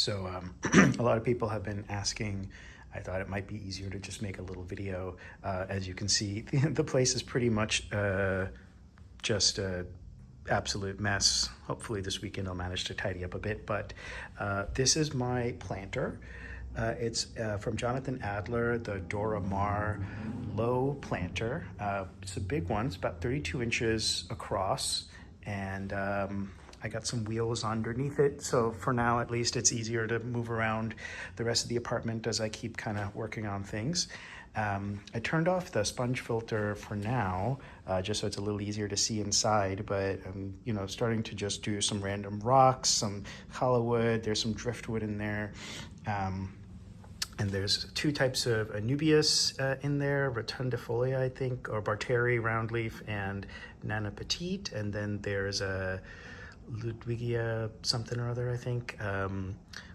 So a lot of people have been asking. I thought it might be easier to just make a little video. As you can see, the place is pretty much just a absolute mess. Hopefully this weekend I'll manage to tidy up a bit, but this is my planter. It's from Jonathan Adler, the Dora Maar low planter. It's a big one. It's about 32 inches across, and I got some wheels underneath it, so for now at least it's easier to move around the rest of the apartment as I keep kind of working on things. I turned off the sponge filter for now, just so it's a little easier to see inside, but I'm starting to just do some random rocks, some hollow wood, there's some driftwood in there. And there's two types of Anubias in there, rotundifolia, I think, or Barteri roundleaf, and Nana Petite. And then there's a Ludwigia something or other, I think,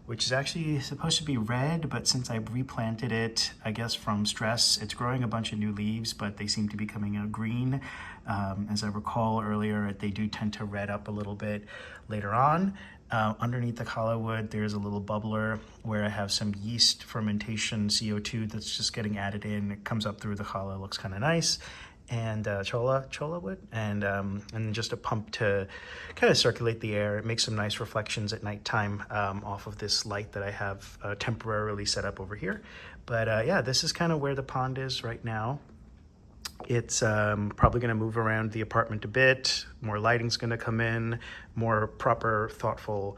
which is actually supposed to be red, but since I replanted it, I guess from stress, it's growing a bunch of new leaves, but they seem to be coming out green. As I recall earlier, they do tend to red up a little bit later on. Underneath the hollow wood, there's a little bubbler where I have some yeast fermentation CO2 that's just getting added in. It comes up through the hollow, looks kind of nice. And chola wood, and just a pump to kind of circulate the air. It makes some nice reflections at nighttime off of this light that I have temporarily set up over here. But yeah, this is kind of where the pond is right now. It's probably going to move around the apartment a bit. More lighting's going to come in, more proper, thoughtful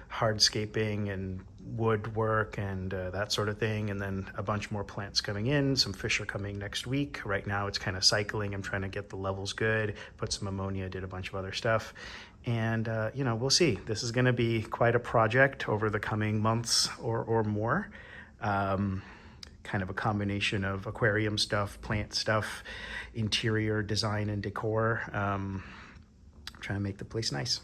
hardscaping and woodwork and that sort of thing, and then a bunch more plants coming in. Some fish are coming next week. Right now it's kind of cycling. I'm trying to get the levels good, put some ammonia, did a bunch of other stuff, and we'll see. This is going to be quite a project over the coming months or more. Kind of a combination of aquarium stuff, plant stuff, interior design and decor. Trying to make the place nice.